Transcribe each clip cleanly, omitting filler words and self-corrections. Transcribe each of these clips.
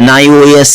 NIOS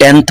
10th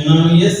NIOS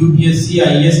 UPSC IAS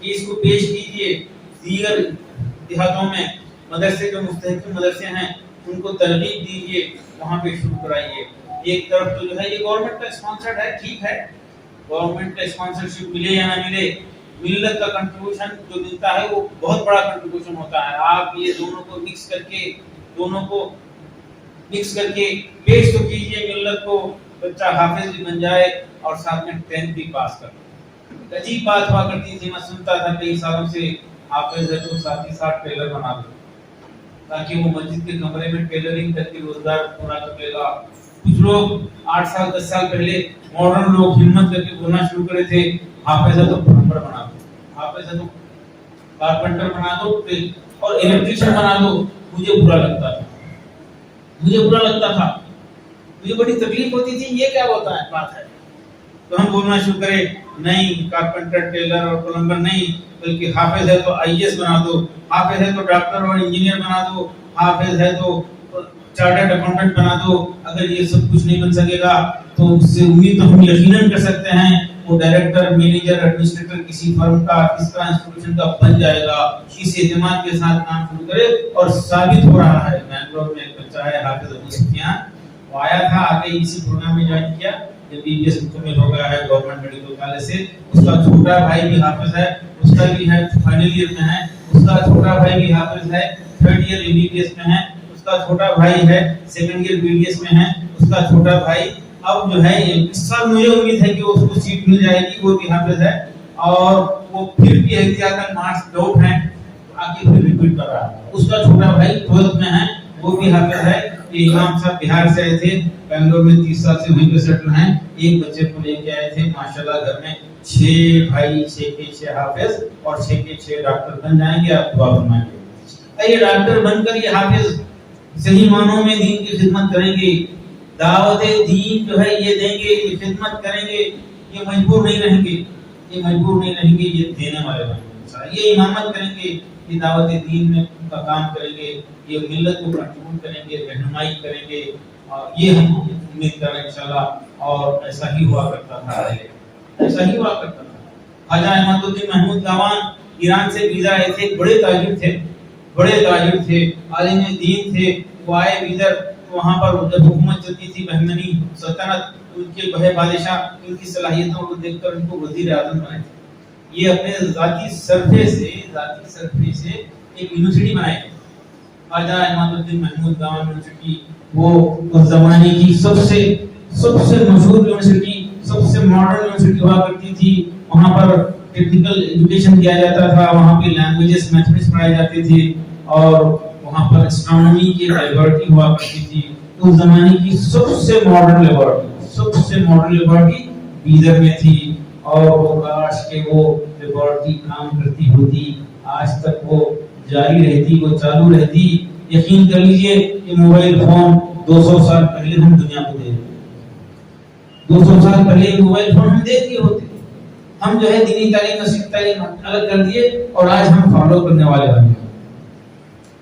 کہ اس کو پیش کیجیے دیگر دیہاتوں میں مدرسے جو مستحکم مدرسے ہیں ان کو ترغیب دیجیے, وہاں پہ شروع کرائیے. ایک طرف تو جو ہے یہ گورنمنٹ کا اسپانسرڈ ہے, ٹھیک ہے, گورنمنٹ کا اسپانسرشپ ملے یا نہ ملے, ملت کا کنٹریبیوشن جو ملتا ہے وہ بہت بڑا کنٹریبیوشن ہوتا ہے. آپ یہ دونوں کو مکس کر کے پیش تو کیجیے ملت کو, بچہ حافظ بھی بن جائے اور ساتھ میں 10th بھی پاس کر. عجیب بات ہوا کرتی تھی, میں سنتا تھا کئی سالوں سے, حافظ ہے تو ساتھ ہی ساتھ ٹیلر بنا دو تاکہ وہ مسجد کے کمرے میں ٹیلرنگ کر کے روزگار پورا کر لے گا. کچھ لوگ 8 سال 10 سال پہلے ماڈرن لوگ ہمت کر کے بولنا شروع کرے تھے, حافظ ہے تو پلمبر بنا دو, حافظ ہے تو کارپینٹر بنا دو اور الیکٹریشین بنا دو. مجھے برا لگتا تھا, مجھے بڑی تکلیف ہوتی تھی, یہ کیا ہوتا ہے بات ہے. تو ہم بولنا شروع کرے نہیں, کارپینٹر ٹیلر اور پلمبر نہیں, بلکہ حافظ ہے تو IAS بنا دو, حافظ ہے تو ڈاکٹر اور انجینئر بنا دو, حافظ ہے تو چارٹرڈ اکاؤنٹنٹ بنا دو. اگر یہ سب کچھ نہیں بن سکے گا تو اس سے امید تو ہم یقیناً کر سکتے ہیں وہ ڈائریکٹر, مینیجر, ایڈمنسٹریٹر کسی فرم کا, کس کا انسٹیٹیوشن کا بن جائے گا. اس اعتماد کے ساتھ کام شروع کرے, اور ثابت ہو رہا ہے. بنگلور میں ایک بچہ ہے حافظ ابو سفیان, وہ آیا تھا, آگے اسی پروگرام میں جوائن کیا, جب BBS مکمل ہو گیا ہے گورنمنٹ میڈیکل کالج سے. اس کا چھوٹا بھائی بھی حافظ ہے, اس کا بھی ہے فائنل ایئر میں ہے, اس کا چھوٹا بھائی بھی حافظ ہے, 3rd ایئر MBBS میں ہے, اس کا چھوٹا بھائی ہے 2nd ایئر BDS میں ہے, اس کا چھوٹا بھائی اب جو ہے اس سال مجھے امید ہے کہ اس کو سیٹ مل جائے گی, وہ بھی حافظ ہے, اور وہ پھر بھی احتیاطاً مارکس ڈاؤٹ ہیں آگے پھر ریپیٹ کر رہا ہے. اس کا چھوٹا بھائی 12th میں ہے, وہ بھی حافظ ہے. یہ امام صاحب بہار سے آئے تھے, بنگلور میں 30 سال سے وہیں پہ سیٹل ہیں. ایک بچے کو لے کے آئے تھے, ماشاءاللہ گھر میں 6 بھائی, 6 کے 6 حافظ اور 6 کے 6 ڈاکٹر بن جائیں گے. آپ دعا فرمائیں گے, یہ ڈاکٹر بن کر یہ حافظ صحیح معنوں میں دین کی خدمت کریں گے, دعوت دین جو ہے یہ دیں گے, یہ خدمت کریں گے, یہ مجبور نہیں رہیں گے, یہ دینے والے بنیں گے, یہ امامت کریں گے, یہ دعوت دین میں کا کام کریں گے, یہ ملت کو کنٹرول کریں گے, رہنمائی کریں گے. یہ ہم امید کر رہے ہیں انشاءاللہ. اور ایسا ہی ہوا کرتا تھا. خواجہ احمد الدین محمود گاوان ایران سے ویزا آئے تھے, بڑے تاجر تھے, عالم دین تھے. وہ آئے ادھر, وہاں پر جب حکومت چلتی تھی بہمنی سلطنت, ان کے بڑے بادشاہ ان کی صلاحیتوں کو دیکھ کر ان کو وزیر اعظم بنائے تھے. یہ اپنے ذاتی سرفے سے ایک یونیورسٹی بنائی ہے, خواجہ احمد الدین محمود گاوان یونیورسٹی. وہ اس زمانے کی سب سے مشہور یونیورسٹی, سب سے ماڈرن یونیورسٹی ہوا کرتی تھی. وہاں پر ٹیکنیکل ایجوکیشن دیا جاتا تھا, وہاں پہ لینگویجز میتھمیٹکس پڑھائے جاتے تھے, اور وہاں پر اسٹرانومی کی لیبارٹری ہوا کرتی تھی. اس زمانے کی سب سے ماڈرن لیبارٹری بیدر میں تھی, اور وہ کاش کہ وہ لیبارٹری کام کرتی ہوتی, آج تک وہ جاری رہتی, وہ چالو رہتی. یقین کر لیجئے کہ موبائل فون 200 سال پہلے ہم دنیا کو دے 200 سال پہلے موبائل فون ہم دے دیے ہوتے. ہم جو ہے دینی تعلیم نصیحت تعلیم الگ کر دیے, اور آج ہم فالو کرنے والے بن گئے.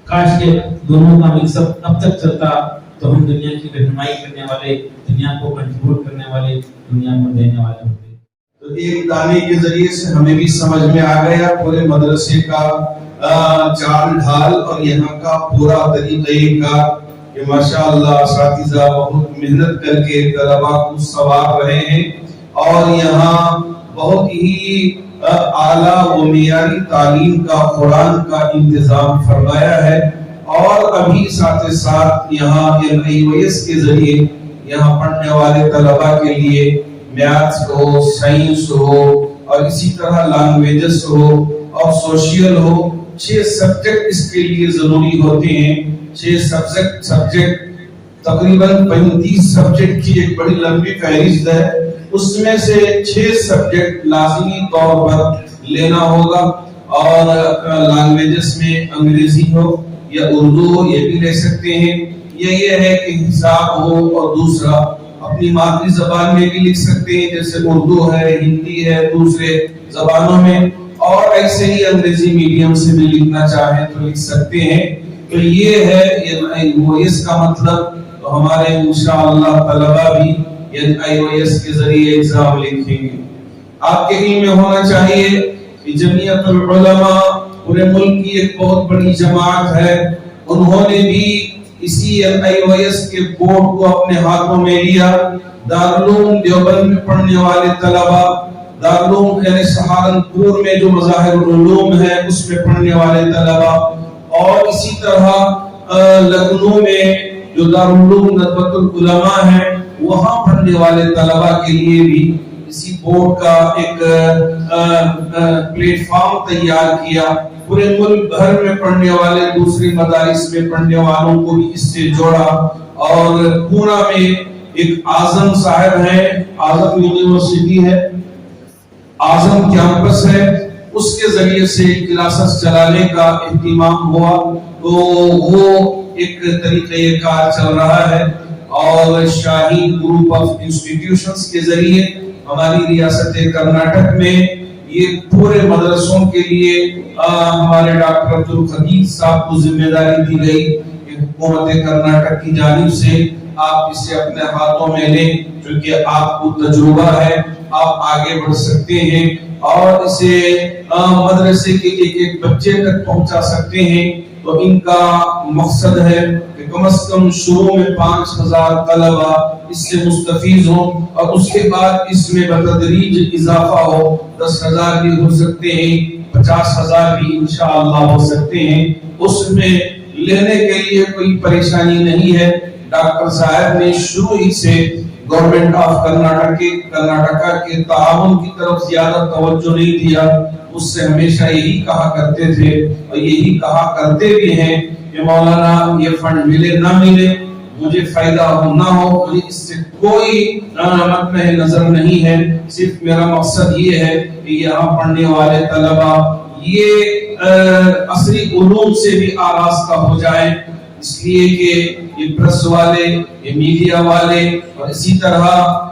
کاش کہ دونوں کا مکس اپ اب تک چلتا تو ہم دنیا کی رہنمائی کرنے والے, دنیا کو کنٹرول کرنے والے, دنیا کو دینے والے ہوتے. تو ایک دانے کے ذریعے سے ہمیں بھی سمجھ میں آ گیا پورے مدرسے کا چال ڈھال اور یہاں کا پورا طریقہ کار کہ ماشاءاللہ اساتذہ بہت محنت کر کے طلباء کو سنوار رہے ہیں, اور یہاں بہت ہی اعلیٰ و معیاری تعلیم کا, قرآن کا انتظام فرمایا ہے. اور ابھی ساتھ یہاں NIOS کے ذریعے یہاں پڑھنے والے طلباء کے لیے میتھس ہو, سائنس ہو, اور اسی طرح لینگویجز ہو اور سوشل ہو, 6 سبجیکٹ اس کے لیے ضروری ہوتے ہیں. 6 سبجیکٹ تقریباً 35 سبجیکٹ کی ایک بڑی لمبی فہرست ہے, اس میں سے 6 سبجیکٹ لازمی طور پر لینا ہوگا. اور لینگویجز میں انگریزی ہو یا اردو ہو, یہ بھی لے سکتے ہیں. یہ ہے کہ حساب ہو, اور دوسرا اپنی مادری زبان میں بھی لکھ سکتے ہیں, جیسے اردو ہے, ہندی ہے, دوسرے زبانوں میں, اور ایسے ہی انگریزی میڈیم سے بھی لکھنا چاہیں تو لکھ سکتے ہیں. تو یہ ہے NIOS کا مطلب. تو ہمارے انشاءاللہ طلباء بھی NIOS کے ذریعے ایگزام لکھیں گے. آپ کے علم میں ہونا چاہیے جمعیت العلماء پورے ملک کی ایک بہت بڑی جماعت ہے، انہوں نے بھی اسی NIOS کے بورڈ کو اپنے ہاتھوں میں لیا. دارالعلوم دیوبند میں پڑھنے والے طلبہ، دارالعلوم یعنی سہارنپور میں جو مظاہر العلوم ہے اس میں پڑھنے والے طلبہ، اور اسی طرح لکھنؤ میں جو دارالعلوم ندوۃ العلماء ہے وہاں پڑھنے والے طلبہ کے لیے بھی اسی بورڈ کا ایک پلیٹ فارم تیار کیا. پورے ملک بھر میں پڑھنے والے دوسرے مدارس میں پڑھنے والوں کو بھی اس سے جوڑا. اور پونا میں ایک اعظم صاحب ہے، اعظم یونیورسٹی ہے، اعظم کیمپس ہے، اس کے ذریعے سے کلاسز چلانے کا اہتمام ہوا. تو وہ ایک طریقہ کار چل رہا ہے. اور شاہین گروپ آف انسٹیٹیوشنز کے ذریعے ہماری ریاست کرناٹک میں یہ پورے مدرسوں کے لیے ہمارے ڈاکٹر عبدالقدیر صاحب کو ذمہ داری دی گئی کہ حکومت کرناٹک کی جانب سے آپ اسے اپنے ہاتھوں میں لیں، کیونکہ آپ کو تجربہ ہے، آپ آگے بڑھ سکتے ہیں اور اسے مدرسے کے ایک ایک بچے تک پہنچا سکتے ہیں. تو ان کا مقصد ہے کہ کم از کم شروع میں 5000 طلبہ اس سے مستفید ہوں، اور اس کے بعد اس میں بتدریج اضافہ ہو. 10,000 بھی ہو سکتے ہیں، 50,000 بھی انشاءاللہ ہو سکتے ہیں. اس میں لینے کے لیے کوئی پریشانی نہیں ہے. ڈاکٹر صاحب نے شروع ہی سے گورنمنٹ آف کرناٹکا کے تعاون کی طرف زیادہ توجہ نہیں دیا. اس سے ہمیشہ یہی کہا کرتے تھے اور یہی کہا کرتے بھی ہیں کہ مولانا یہ فنڈ ملے نہ ملے، مجھے فائدہ ہو نہ ہو، مجھے اس سے کوئی مطمئن نظر نہیں ہے. صرف میرا مقصد یہ ہے کہ یہاں پڑھنے والے طلبہ یہ عصری علوم سے بھی آراستہ ہو جائیں. اس لیے کہ یہ پریس والے، یہ میڈیا والے، اور اسی طرح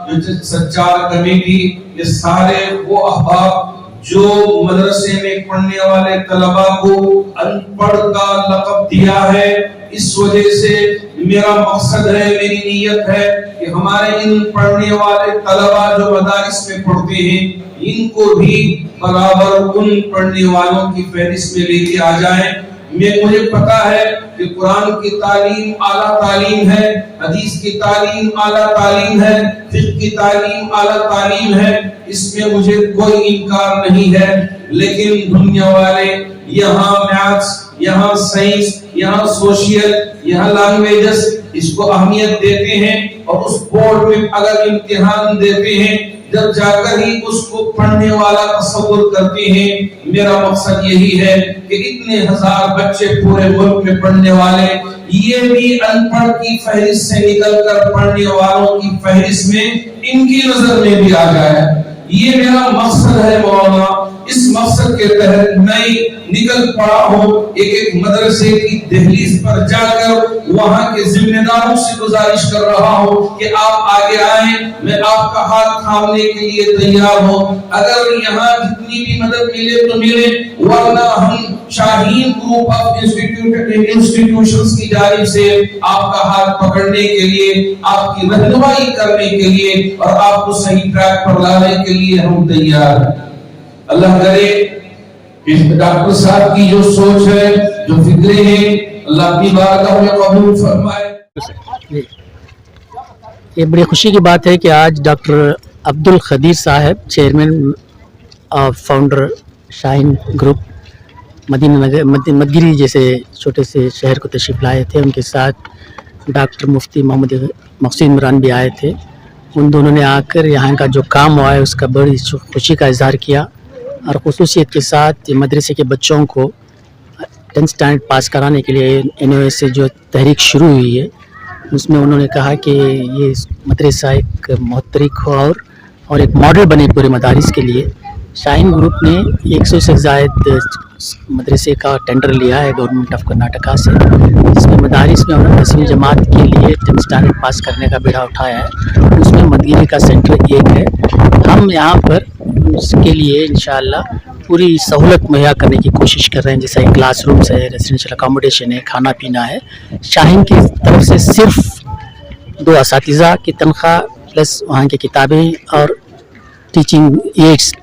جو سچار کمیٹی، یہ سارے وہ احباب جو مدرسے میں پڑھنے والے طلبہ کو ان پڑھ کا لقب دیا ہے، اس وجہ سے میرا مقصد ہے، میری نیت ہے کہ ہمارے ان پڑھنے والے طلبہ جو مدارس میں پڑھتے ہیں ان کو بھی برابر ان پڑھنے والوں کی فہرست میں لے کے آ جائیں. مجھے پتا ہے کہ قرآن کی تعلیم اعلیٰ تعلیم ہے، حدیث کی تعلیم اعلیٰ تعلیم ہے، فقہ کی تعلیم اعلیٰ تعلیم ہے، اس میں مجھے کوئی انکار نہیں ہے. لیکن دنیا والے یہاں میتھس، یہاں سائنس، یہاں سوشل، یہاں لینگویجز اس کو اہمیت دیتے ہیں، اور اس بورڈ میں اگر امتحان دیتے ہیں جب جا کر ہی اس کو پڑھنے والا تصور کرتے ہیں. میرا مقصد یہی ہے کہ اتنے ہزار بچے پورے ملک میں پڑھنے والے یہ بھی ان پڑھ کی فہرست سے نکل کر پڑھنے والوں کی فہرست میں ان کی نظر میں بھی آ جائے. یہ میرا مقصد ہے مولانا. اس مقصد کے تحت میں نکل پڑا ہوں. ایک ایک مدرسے کی دہلیز پر جا کر وہاں کے ذمہ داروں سے گزارش کر رہا ہوں کہ آپ آگے آئیں، میں آپ کا ہاتھ تھامنے کے لیے تیار ہوں. اگر یہاں جتنی بھی مدد ملے تو ملے، ورنہ ہم شاہین گروپ آف انسٹیٹیوشنز کی جانب سے آپ کا ہاتھ پکڑنے کے لیے، آپ کی رہنمائی کرنے کے لیے اور آپ کو صحیح ٹریک پر لانے کے لیے ہم تیار ہیں. اللہ کرے اس ڈاکٹر صاحب کی جو سوچ ہے، جو فکریں ہیں، اللہ اپنی بارگاہ میں قبول فرمائے. یہ بڑی خوشی کی بات ہے کہ آج ڈاکٹر عبدالقدیر صاحب، چیئرمین فاؤنڈر شاہین گروپ، مدگری جیسے چھوٹے سے شہر کو تشریف لائے تھے. ان کے ساتھ ڈاکٹر مفتی محمد محسن عمران بھی آئے تھے. ان دونوں نے آ کر یہاں کا جو کام ہوا ہے اس کا بڑی خوشی کا اظہار کیا، اور خصوصیت کے ساتھ مدرسے کے بچوں کو 10th اسٹینڈرڈ پاس کرانے کے لیے NIOS سے جو تحریک شروع ہوئی ہے اس میں انہوں نے کہا کہ یہ مدرسہ ایک محترک ہو اور ایک ماڈل بنے پورے مدارس کے لیے. شاہین گروپ نے 100 سے زائد مدرسے کا ٹینڈر لیا ہے گورنمنٹ آف کرناٹکا سے، جس میں مدارس میں انہوں نے 10ویں جماعت کے لیے 10th اسٹینڈرڈ پاس کرنے کا بیڑا اٹھایا ہے. اس میں مدگری کا سینٹر ایک ہے. ہم یہاں پر اس کے لیے انشاءاللہ پوری سہولت مہیا کرنے کی کوشش کر رہے ہیں، جیسے کلاس رومس ہے، ریزیڈینشیل اکاموڈیشن ہے، کھانا پینا ہے. شاہین کی طرف سے صرف 2 اساتذہ کی تنخواہ پلس وہاں کی کتابیں اور ٹیچنگ ایڈس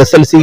SLC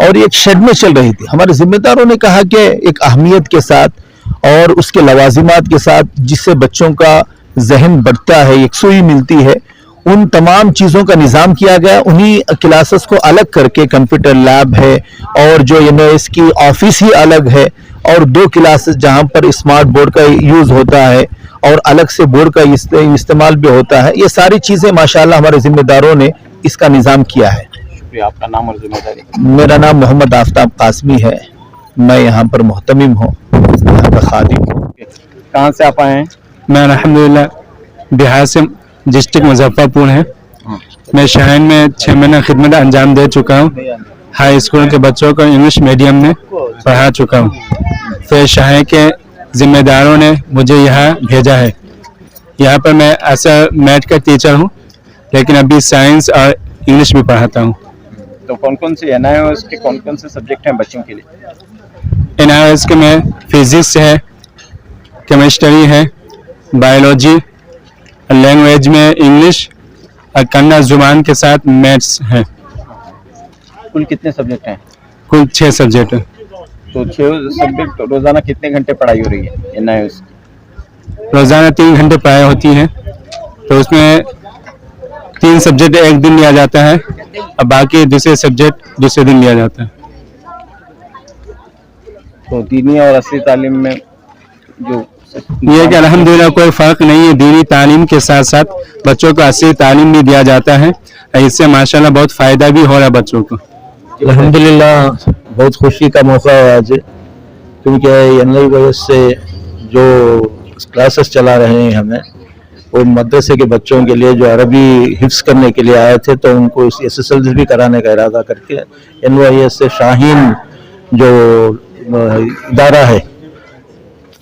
اور ایک شیڈ میں چل رہی تھی. ہمارے ذمہ داروں نے کہا کہ ایک اہمیت کے ساتھ اور اس کے لوازمات کے ساتھ جس سے بچوں کا ذہن بڑھتا ہے, یکسوئی ملتی ہے, ان تمام چیزوں کا نظام کیا گیا. انہی کلاسز کو الگ کر کے کمپیوٹر لیب ہے اور جو اس کی آفس ہی الگ ہے, اور 2 کلاسز جہاں پر اسمارٹ بورڈ کا یوز ہوتا ہے اور الگ سے بورڈ کا استعمال بھی ہوتا ہے. یہ ساری چیزیں ماشاءاللہ ہمارے ذمہ داروں نے اس کا نظام کیا ہے. شکریہ. آپ کا نام اور ذمہ داری؟ میرا نام محمد آفتاب قاسمی ہے, میں یہاں پر محتمم ہوں, یہاں کا خادم ہوں. کہاں سے آپ آئے ہیں؟ میں الحمدللہ بہار سے, ڈسٹرکٹ مظفر پور ہے. میں شاہین میں 6 مہینہ خدمت انجام دے چکا ہوں. ہائی اسکول کے بچوں کو انگلش میڈیم میں پڑھا چکا ہوں. پھر شاہین کے ذمہ داروں نے مجھے یہاں بھیجا ہے. یہاں پر میں ایسا میتھ کا ٹیچر ہوں, لیکن ابھی سائنس اور انگلش بھی پڑھاتا ہوں. تو کون کون سے NIOS کے کون کون سے سبجیکٹ ہیں بچوں کے لیے؟ NIOS کے میں فزکس ہے, کیمسٹری ہے, بایولوجی, لینگویج میں انگلش اور کنڑ زبان کے ساتھ میتھس ہے. کل کتنے سبجیکٹ ہیں؟ کل 6 سبجیکٹ ہیں. تو 6 سبجیکٹ روزانہ کتنے گھنٹے پڑھائی ہو رہی ہے NIOS کی؟ روزانہ 3 گھنٹے پڑھائی ہوتی ہے. تو اس میں 3 سبجیکٹ ایک دن لیا جاتا ہے اور باقی دوسرے سبجیکٹ دوسرے دن لیا جاتا ہے. تو دینی اور عصری تعلیم میں جو یہ کہ الحمدللہ کوئی فرق نہیں ہے. دینی تعلیم کے ساتھ ساتھ بچوں کو عصری تعلیم بھی دیا جاتا ہے. اس سے ماشاءاللہ بہت فائدہ بھی ہو رہا ہے بچوں کو. الحمدللہ بہت خوشی کا موقع ہے آج, کیونکہ NIOS سے جو کلاسز چلا رہے ہیں ہمیں, وہ مدرسے کے بچوں کے لیے جو عربی حفظ کرنے کے لیے آئے تھے, تو ان کو SSLC بھی کرانے کا ارادہ کر کے NIOS سے شاہین جو ادارہ ہے,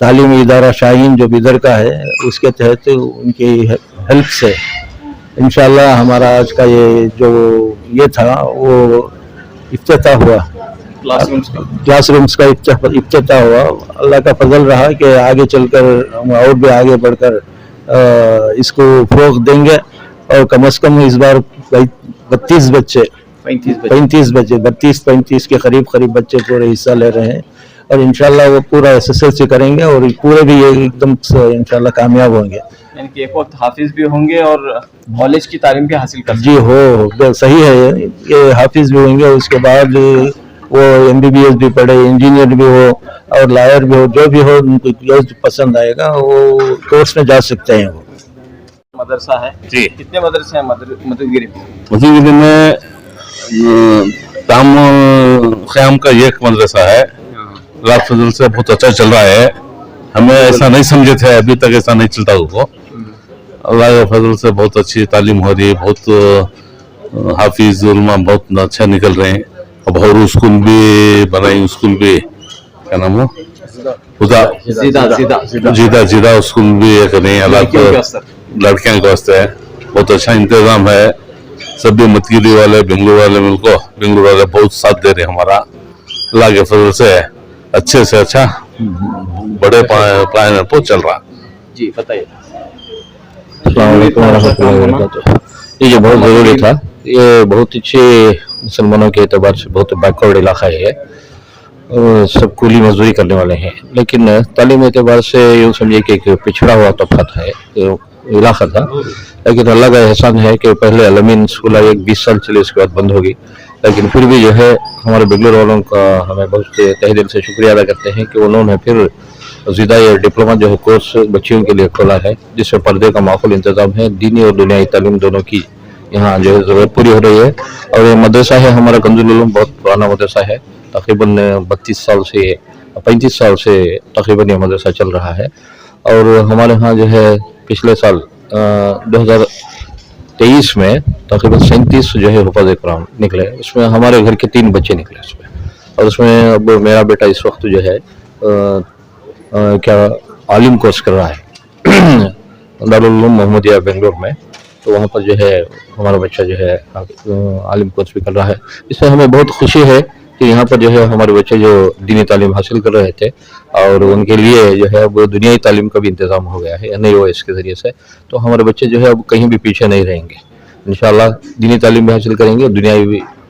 تعلیمی ادارہ شاہین جو بیدر کا ہے, اس کے تحت ان کی ہیلپ سے انشاءاللہ ہمارا آج کا یہ تھا وہ افتتاح ہوا. کلاس رومز کا افتتاح ہوا. اللہ کا فضل رہا کہ آگے چل کر ہم اور بھی آگے بڑھ کر اس کو فروغ دیں گے, اور کم از کم اس بار 32 بچے 35 کے قریب بچے پورے حصہ لے رہے ہیں, اور انشاءاللہ وہ پورا SSLC کریں گے اور پورے بھی ایک دم انشاءاللہ کامیاب ہوں گے. یعنی کہ ایک وقت حافظ بھی ہوں گے اور کالج کی تعلیم بھی حاصل کر جی ہو صحیح ہے. یہ حافظ بھی ہوں گے, اس کے بعد وہ MBBS بھی پڑھے, انجینئر بھی ہو اور لائر بھی ہو, جو بھی ہو ان کو جو پسند آئے گا وہ کورس میں جا سکتے ہیں. وہ مدرسہ ہے جی. کتنے مدرسے ہیں مددگری میں؟ مددگری میں دام خیام کا ایک مدرسہ ہے, اللہ کے فضل سے بہت اچھا چل رہا ہے. ہمیں ایسا نہیں سمجھے تھے, ابھی تک ایسا نہیں چلتا وہ. اللہ کے فضل سے بہت اچھی تعلیم ہو رہی ہے, بہت حافظ علماء بہت اچھا نکل رہے ہیں. اب اور اسکول بھی بنائی, اسکول بھی کیا نام ہو جیدہ اسکول بھی ایک نہیں, لڑکیاں کے واسطے ہے, بہت اچھا انتظام ہے. سبھی متگیری والے بنگلور والے بہت ساتھ دے رہے ہیں ہمارا. اللہ کے فضل سے اچھے سے اچھا بڑے پلان پر چل رہا. جی بتائیے. السلام علیکم ورحمۃ اللہ وبرکاتہ. یہ بہت ضروری تھا. یہ بہت اچھے مسلمانوں کے اعتبار سے بہت بیکورڈ علاقہ ہے, سب کولی مزدوری کرنے والے ہیں, لیکن تعلیم اعتبار سے یوں سمجھے کہ ایک پچھڑا ہوا طبقہ تھا, علاقہ تھا. لیکن اللہ کا احسان ہے کہ پہلے علمین اسکول آئی, 20 سال چلے, اس کے بعد بند ہوگی. لیکن پھر بھی جو ہے ہمارے بنگلور والوں کا ہمیں بہت تہ دل سے شکریہ ادا کرتے ہیں کہ انہوں نے پھر زیادہ یہ ڈپلوما جو ہے کورس بچیوں کے لیے کھولا ہے, جس میں پردے کا معقول انتظام ہے. دینی اور دنیائی تعلیم دونوں کی یہاں جو ہے ضرورت پوری ہو رہی ہے. اور یہ مدرسہ ہے ہمارا کنز العلوم, بہت پرانا مدرسہ ہے, تقریباً 35 سال سے تقریباً یہ مدرسہ چل رہا ہے. اور ہمارے ہاں جو ہے پچھلے سال 2023 میں تقریباً 37 جو ہے حفاظ قرآن نکلے. اس میں ہمارے گھر کے 3 بچے نکلے اس میں, اور اس میں اب میرا بیٹا اس وقت جو ہے عالم کورس کر رہا ہے دارالعلوم محمدیہ بنگلور میں. تو وہاں پر جو ہے ہمارا بچہ جو ہے عالم کورس بھی کر رہا ہے. اس سے ہمیں بہت خوشی ہے کہ یہاں پر جو ہے ہمارے بچے جو دینی تعلیم حاصل کر رہے تھے, اور ان کے لیے جو ہے اب دنیائی تعلیم کا بھی انتظام ہو گیا ہے NIOS کے ذریعے سے. تو ہمارے بچے جو ہے اب کہیں بھی پیچھے نہیں رہیں گے, انشاءاللہ دینی تعلیم بھی حاصل کریں گے, دنیائی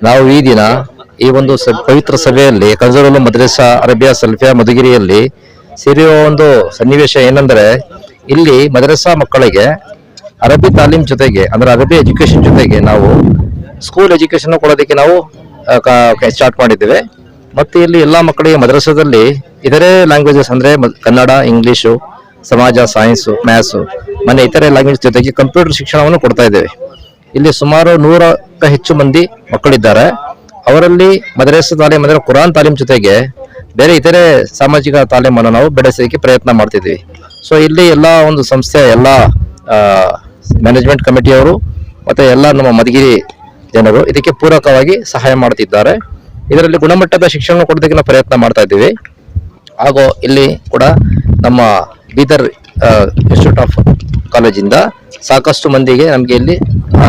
ನಾವು ಈ ದಿನ ಈ ಒಂದು ಪವಿತ್ರ ಸಭೆಯಲ್ಲಿ ಕನ್ಸರುಲ್ ಮದ್ರಸಾ ಅರಬಿಯಾ ಸಲ್ಫಿಯಾ ಮಧುಗಿರಿಯಲ್ಲಿ ಸೇರಿರುವ ಒಂದು ಸನ್ನಿವೇಶ ಏನಂದ್ರೆ, ಇಲ್ಲಿ ಮದ್ರಸಾ ಮಕ್ಕಳಿಗೆ ಅರಬಿ ತಾಲೀಮ್ ಜೊತೆಗೆ ಅಂದ್ರೆ ಅರಬಿ ಎಜುಕೇಶನ್ ಜೊತೆಗೆ ನಾವು ಸ್ಕೂಲ್ ಎಜುಕೇಶನ್ ಕೊಡೋದಕ್ಕೆ ನಾವು ಸ್ಟಾರ್ಟ್ ಮಾಡಿದ್ದೇವೆ. ಮತ್ತೆ ಇಲ್ಲಿ ಎಲ್ಲಾ ಮಕ್ಕಳಿಗೆ ಮದ್ರಸಾದಲ್ಲಿ ಇತರೆ ಲ್ಯಾಂಗ್ವೇಜಸ್ ಅಂದ್ರೆ ಕನ್ನಡ, ಇಂಗ್ಲಿಷು, ಸಮಾಜ, ಸೈನ್ಸ್, ಮ್ಯಾಥ್ಸ್ ಮನೆ ಇತರೆ ಲ್ಯಾಂಗ್ವೇಜ್ ಜೊತೆಗೆ ಕಂಪ್ಯೂಟರ್ ಶಿಕ್ಷಣವನ್ನು ಕೊಡ್ತಾ ಇದ್ದೇವೆ. ಇಲ್ಲಿ ಸುಮಾರು 100ಕ್ಕೂ ಹೆಚ್ಚು ಮಂದಿ ಮಕ್ಕಳಿದ್ದಾರೆ. ಅವರಲ್ಲಿ ಮದ್ರಸಾ ತಾಲೀಮ್ ಅಂದ್ರೆ ಕುರಾನ್ ತಾಲೀಮ್ ಜೊತೆಗೆ ಬೇರೆ ಇತರೆ ಸಾಮಾಜಿಕ ತಾಲೀಮನ್ನು ನಾವು ಬೆಳೆಸಲಿಕ್ಕೆ ಪ್ರಯತ್ನ ಮಾಡ್ತಿದ್ದೀವಿ. ಸೊ ಇಲ್ಲಿ ಎಲ್ಲಾ ಒಂದು ಸಂಸ್ಥೆ ಎಲ್ಲ ಮ್ಯಾನೇಜ್ಮೆಂಟ್ ಕಮಿಟಿಯವರು ಮತ್ತೆ ಎಲ್ಲ ನಮ್ಮ ಮಧುಗಿರಿ ಜನರು ಇದಕ್ಕೆ ಪೂರಕವಾಗಿ ಸಹಾಯ ಮಾಡ್ತಿದ್ದಾರೆ. ಇದರಲ್ಲಿ ಗುಣಮಟ್ಟದ ಶಿಕ್ಷಣ ಕೊಡೋದಕ್ಕೆ ನಾವು ಪ್ರಯತ್ನ ಮಾಡ್ತಾ ಇದ್ದೀವಿ. ಹಾಗೂ ಇಲ್ಲಿ ಕೂಡ ನಮ್ಮ ಬೀದರ್ ಇನ್ಸ್ಟಿಟ್ಯೂಟ್ ಆಫ್ ಕಾಲೇಜಿಂದ ಸಾಕಷ್ಟು ಮಂದಿಗೆ ನಮಗೆ ಇಲ್ಲಿ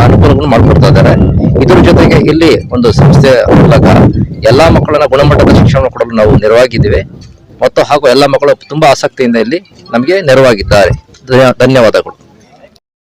ಅನುಕೂಲಗಳನ್ನು ಮಾಡಿಕೊಡ್ತಾ ಇದ್ದಾರೆ. ಇದರ ಜೊತೆಗೆ ಇಲ್ಲಿ ಒಂದು ಸಂಸ್ಥೆ ಮೂಲಕ ಎಲ್ಲಾ ಮಕ್ಕಳನ್ನ ಗುಣಮಟ್ಟದ ಶಿಕ್ಷಣ ಕೊಡಲು ನಾವು ನೆರವಾಗಿದ್ದೀವಿ ಮತ್ತು ಹಾಗೂ ಎಲ್ಲ ಮಕ್ಕಳು ತುಂಬಾ ಆಸಕ್ತಿಯಿಂದ ಇಲ್ಲಿ ನಮಗೆ ನೆರವಾಗಿದ್ದಾರೆ. ಧನ್ಯವಾದಗಳು.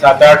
7-8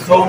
100